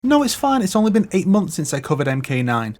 No, it's fine, it's only been 8 months since I covered MK9.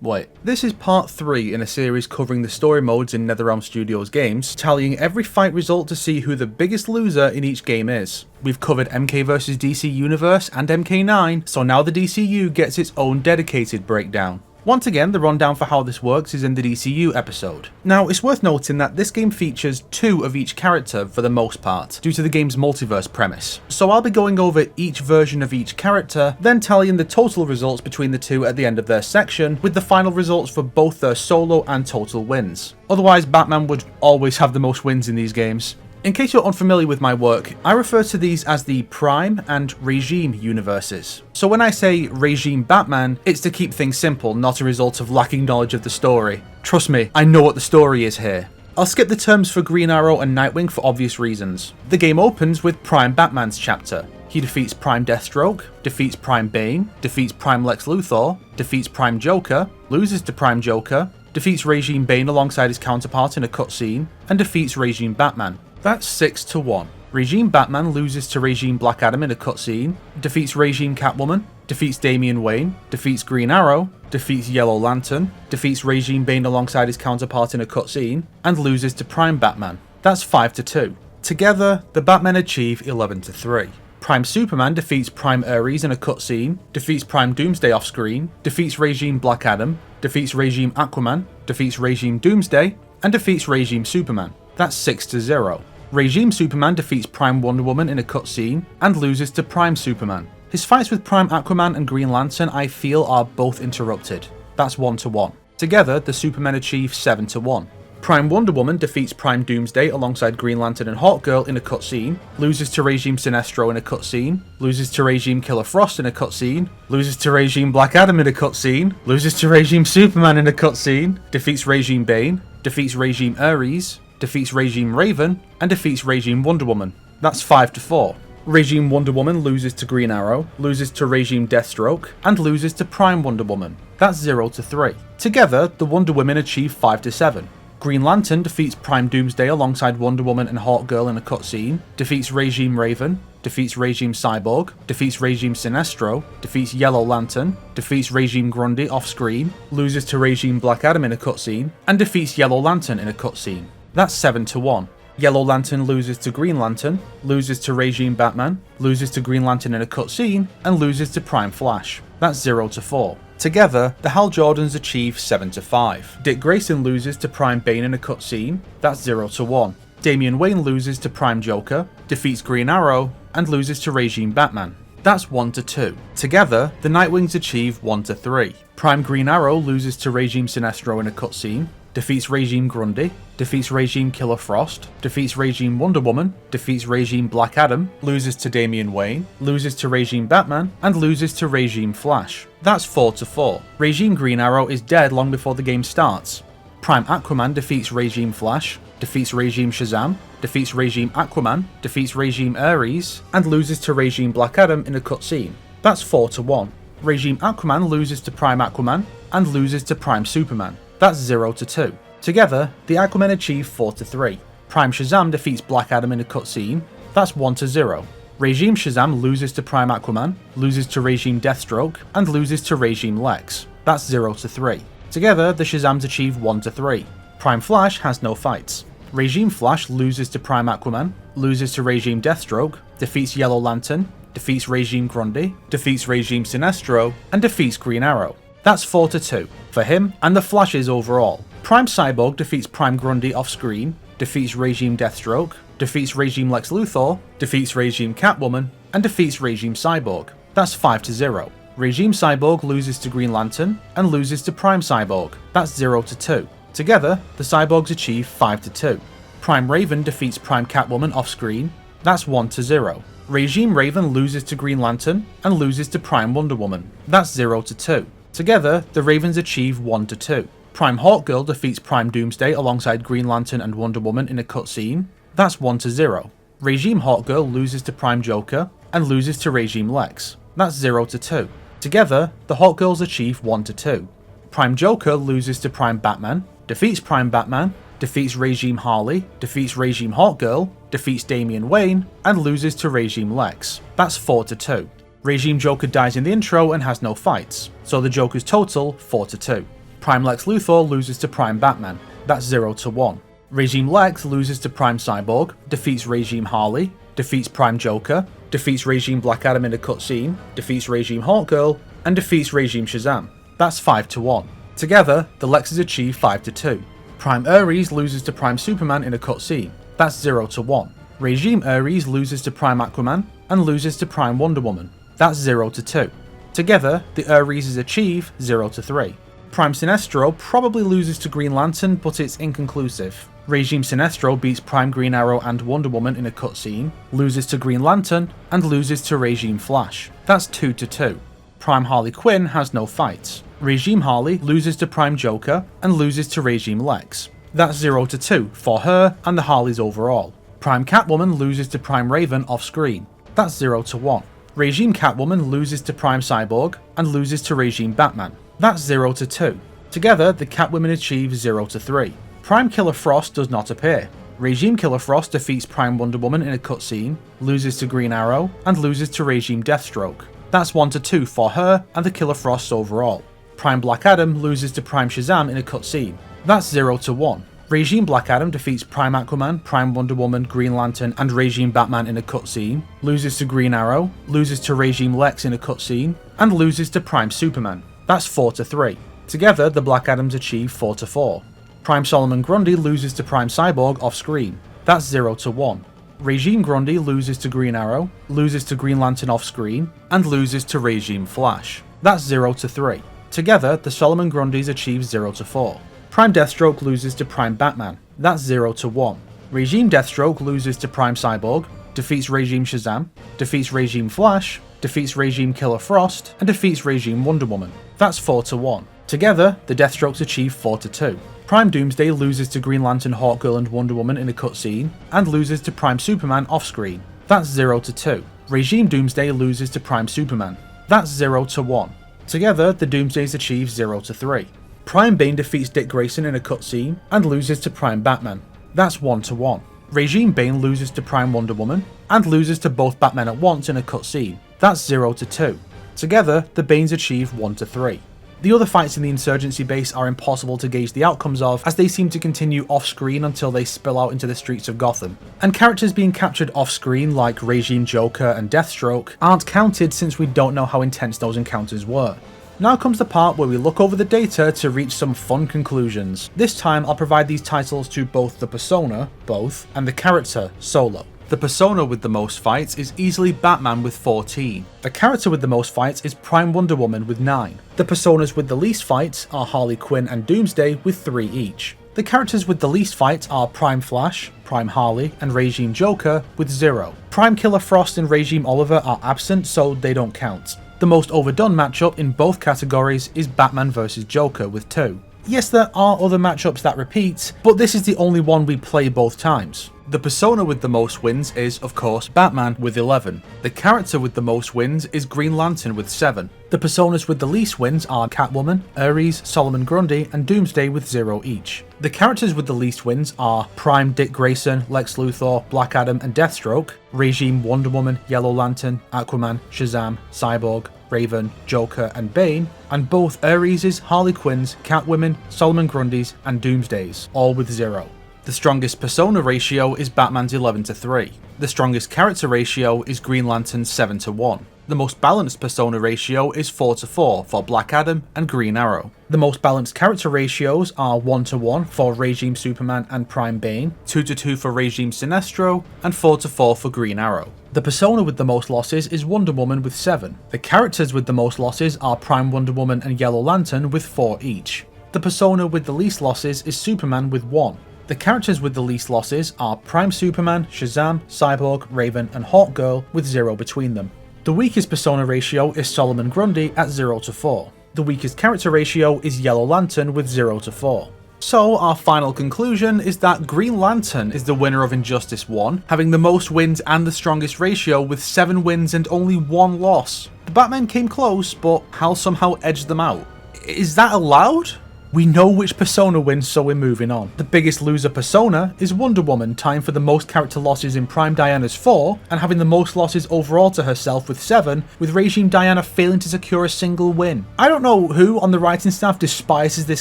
Wait, this is part 3 in a series covering the story modes in NetherRealm Studios games, tallying every fight result to see who the biggest loser in each game is. We've covered MK vs DC Universe and MK9, so now the DCU gets its own dedicated breakdown. Once again, the rundown for how this works is in the DCU episode. Now, it's worth noting that this game features 2 of each character for the most part, due to the game's multiverse premise. So I'll be going over each version of each character, then tallying the total results between the 2 at the end of their section, with the final results for both their solo and total wins. Otherwise, Batman would always have the most wins in these games. In case you're unfamiliar with my work, I refer to these as the Prime and Regime universes. So when I say Regime Batman, it's to keep things simple, not a result of lacking knowledge of the story. Trust me, I know what the story is here. I'll skip the terms for Green Arrow and Nightwing for obvious reasons. The game opens with Prime Batman's chapter. He defeats Prime Deathstroke, defeats Prime Bane, defeats Prime Lex Luthor, defeats Prime Joker, loses to Prime Joker, defeats Regime Bane alongside his counterpart in a cutscene, and defeats Regime Batman. That's 6-1. Regime Batman loses to Regime Black Adam in a cutscene, defeats Regime Catwoman, defeats Damian Wayne, defeats Green Arrow, defeats Yellow Lantern, defeats Regime Bane alongside his counterpart in a cutscene, and loses to Prime Batman. That's 5-2. Together, the Batmen achieve 11-3. Prime Superman defeats Prime Ares in a cutscene, defeats Prime Doomsday off-screen, defeats Regime Black Adam, defeats Regime Aquaman, defeats Regime Doomsday, and defeats Regime Superman. That's 6-0. Regime Superman defeats Prime Wonder Woman in a cutscene and loses to Prime Superman. His fights with Prime Aquaman and Green Lantern I feel are both interrupted. That's 1-1. Together, the Supermen achieve 7-1. Prime Wonder Woman defeats Prime Doomsday alongside Green Lantern and Hawkgirl in a cutscene, loses to Regime Sinestro in a cutscene, loses to Regime Killer Frost in a cutscene, loses to Regime Black Adam in a cutscene, loses to Regime Superman in a cutscene, defeats Regime Bane, defeats Regime Ares, defeats Regime Raven, and defeats Regime Wonder Woman. That's 5-4. Regime Wonder Woman loses to Green Arrow, loses to Regime Deathstroke, and loses to Prime Wonder Woman. That's 0-3. Together, the Wonder Women achieve 5-7. Green Lantern defeats Prime Doomsday alongside Wonder Woman and Hawkgirl in a cutscene, defeats Regime Raven, defeats Regime Cyborg, defeats Regime Sinestro, defeats Yellow Lantern, defeats Regime Grundy off-screen, loses to Regime Black Adam in a cutscene, and defeats Yellow Lantern in a cutscene. That's 7-1. Yellow Lantern loses to Green Lantern, loses to Regime Batman, loses to Green Lantern in a cutscene, and loses to Prime Flash. That's 0-4. Together, the Hal Jordans achieve 7-5. Dick Grayson loses to Prime Bane in a cutscene. That's 0-1. Damian Wayne loses to Prime Joker, defeats Green Arrow, and loses to Regime Batman. That's 1-2. Together, the Nightwings achieve 1-3. Prime Green Arrow loses to Regime Sinestro in a cutscene, defeats Regime Grundy, defeats Regime Killer Frost, defeats Regime Wonder Woman, defeats Regime Black Adam, loses to Damian Wayne, loses to Regime Batman, and loses to Regime Flash. That's 4-4. Regime Green Arrow is dead long before the game starts. Prime Aquaman defeats Regime Flash, defeats Regime Shazam, defeats Regime Aquaman, defeats Regime Ares, and loses to Regime Black Adam in a cutscene. That's 4-1. Regime Aquaman loses to Prime Aquaman, and loses to Prime Superman. That's 0-2. Together, the Aquamen achieve 4-3. Prime Shazam defeats Black Adam in a cutscene. That's 1-0. Regime Shazam loses to Prime Aquaman, loses to Regime Deathstroke, and loses to Regime Lex. That's 0-3. Together, the Shazams achieve 1-3. Prime Flash has no fights. Regime Flash loses to Prime Aquaman, loses to Regime Deathstroke, defeats Yellow Lantern, defeats Regime Grundy, defeats Regime Sinestro, and defeats Green Arrow. That's 4-2 for him and the Flashes overall. Prime Cyborg defeats Prime Grundy off-screen, defeats Regime Deathstroke, defeats Regime Lex Luthor, defeats Regime Catwoman, and defeats Regime Cyborg. That's 5-0. Regime Cyborg loses to Green Lantern and loses to Prime Cyborg. That's 0-2. Together, the Cyborgs achieve 5-2. Prime Raven defeats Prime Catwoman off-screen. That's 1-0. Regime Raven loses to Green Lantern and loses to Prime Wonder Woman. That's 0-2. Together, the Ravens achieve 1-2. Prime Hawkgirl defeats Prime Doomsday alongside Green Lantern and Wonder Woman in a cutscene. That's 1-0. Regime Hawkgirl loses to Prime Joker and loses to Regime Lex. That's 0-2. Together, the Hawkgirls achieve 1-2. Prime Joker loses to Prime Batman, defeats Prime Batman, defeats Regime Harley, defeats Regime Hawkgirl, defeats Damian Wayne, and loses to Regime Lex. That's 4-2. Regime Joker dies in the intro and has no fights, so the Joker's total 4-2. Prime Lex Luthor loses to Prime Batman, that's 0-1. Regime Lex loses to Prime Cyborg, defeats Regime Harley, defeats Prime Joker, defeats Regime Black Adam in a cutscene, defeats Regime Hawkgirl, and defeats Regime Shazam, that's 5-1. Together, the Lexes achieve 5-2. Prime Ares loses to Prime Superman in a cutscene, that's 0-1. Regime Ares loses to Prime Aquaman and loses to Prime Wonder Woman, that's 0-2. Together, the Areses achieve 0-3. Prime Sinestro probably loses to Green Lantern, but it's inconclusive. Regime Sinestro beats Prime Green Arrow and Wonder Woman in a cutscene, loses to Green Lantern, and loses to Regime Flash, that's 2-2. Prime Harley Quinn has no fights. Regime Harley loses to Prime Joker and loses to Regime Lex, that's 0-2 for her and the Harleys overall. Prime Catwoman loses to Prime Raven off screen, that's 0-1. Regime Catwoman loses to Prime Cyborg and loses to Regime Batman, that's 0-2. Together, the Catwomen achieve 0-3. Prime Killer Frost does not appear. Regime Killer Frost defeats Prime Wonder Woman in a cutscene, loses to Green Arrow, and loses to Regime Deathstroke, that's 1-2 for her and the Killer Frosts overall. Prime Black Adam loses to Prime Shazam in a cutscene, that's 0-1. Regime Black Adam defeats Prime Aquaman, Prime Wonder Woman, Green Lantern, and Regime Batman in a cutscene, loses to Green Arrow, loses to Regime Lex in a cutscene, and loses to Prime Superman, that's 4-3. Together, the Black Adams achieve 4-4. Prime Solomon Grundy loses to Prime Cyborg off screen, that's 0-1. Regime Grundy loses to Green Arrow, loses to Green Lantern off screen, and loses to Regime Flash, that's 0-3. Together, the Solomon Grundys achieve 0-4. Prime Deathstroke loses to Prime Batman, that's 0-1. Regime Deathstroke loses to Prime Cyborg, defeats Regime Shazam, defeats Regime Flash, defeats Regime Killer Frost, and defeats Regime Wonder Woman, that's 4-1. Together, the Deathstrokes achieve 4-2. Prime Doomsday loses to Green Lantern, Hawkgirl, and Wonder Woman in a cutscene, and loses to Prime Superman off screen, that's 0-2. Regime Doomsday loses to Prime Superman, that's 0-1. Together, the Doomsdays achieve 0-3. Prime Bane defeats Dick Grayson in a cutscene and loses to Prime Batman, that's 1-1. Regime Bane loses to Prime Wonder Woman and loses to both Batmen at once in a cutscene, that's 0-2. Together, the Banes achieve 1-3. The other fights in the Insurgency base are impossible to gauge the outcomes of, as they seem to continue off-screen until they spill out into the streets of Gotham. And characters being captured off-screen like Regime Joker and Deathstroke aren't counted since we don't know how intense those encounters were. Now comes the part where we look over the data to reach some fun conclusions. This time I'll provide these titles to both the persona, both, and the character, solo. The persona with the most fights is easily Batman with 14. The character with the most fights is Prime Wonder Woman with 9. The personas with the least fights are Harley Quinn and Doomsday with 3 each. The characters with the least fights are Prime Flash, Prime Harley, and Regime Joker with 0. Prime Killer Frost and Regime Oliver are absent, so they don't count. The most overdone matchup in both categories is Batman vs Joker with 2. Yes, there are other matchups that repeat, but this is the only one we play both times. The persona with the most wins is, of course, Batman with 11. The character with the most wins is Green Lantern with 7. The personas with the least wins are Catwoman, Ares, Solomon Grundy, and Doomsday with 0 each. The characters with the least wins are Prime Dick Grayson, Lex Luthor, Black Adam, and Deathstroke, Regime Wonder Woman, Yellow Lantern, Aquaman, Shazam, Cyborg, Raven, Joker, and Bane, and both Areses, Harley Quinns, Catwomen, Solomon Grundys, and Doomsdays, all with 0. The strongest persona ratio is Batman's 11-3. The strongest character ratio is Green Lantern's 7-1. The most balanced persona ratio is 4-4 for Black Adam and Green Arrow. The most balanced character ratios are 1-1 for Regime Superman and Prime Bane, 2-2 for Regime Sinestro, and 4-4 for Green Arrow. The persona with the most losses is Wonder Woman with 7. The characters with the most losses are Prime Wonder Woman and Yellow Lantern with 4 each. The persona with the least losses is Superman with 1. The characters with the least losses are Prime Superman, Shazam, Cyborg, Raven, and Hawkgirl with 0 between them. The weakest persona ratio is Solomon Grundy at 0-4. The weakest character ratio is Yellow Lantern with 0-4. So our final conclusion is that Green Lantern is the winner of Injustice 1, having the most wins and the strongest ratio with 7 wins and only 1 loss. The Batman came close, but Hal somehow edged them out. Is that allowed? We know which persona wins, so we're moving on. The biggest loser persona is Wonder Woman, tying for the most character losses in Prime Diana's 4, and having the most losses overall to herself with 7, with Regime Diana failing to secure a single win. I don't know who on the writing staff despises this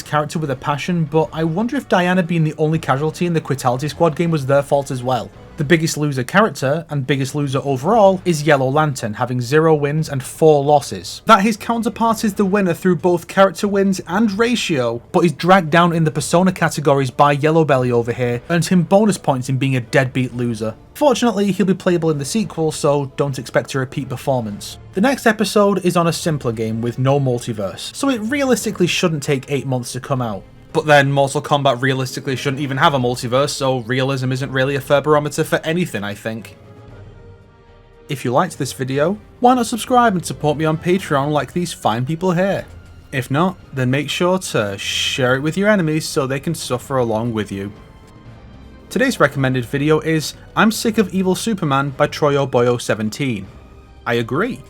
character with a passion, but I wonder if Diana being the only casualty in the Quitality Squad game was their fault as well. The biggest loser character, and biggest loser overall, is Yellow Lantern, having 0 wins and 4 losses. That his counterpart is the winner through both character wins and ratio, but is dragged down in the persona categories by Yellow Belly over here, earns him bonus points in being a deadbeat loser. Fortunately, he'll be playable in the sequel, so don't expect a repeat performance. The next episode is on a simpler game with no multiverse, so it realistically shouldn't take 8 months to come out. But then Mortal Kombat realistically shouldn't even have a multiverse, so realism isn't really a fair barometer for anything, I think. If you liked this video, why not subscribe and support me on Patreon like these fine people here? If not, then make sure to share it with your enemies so they can suffer along with you. Today's recommended video is I'm Sick of Evil Superman by Troyo Boyo 17. I agree.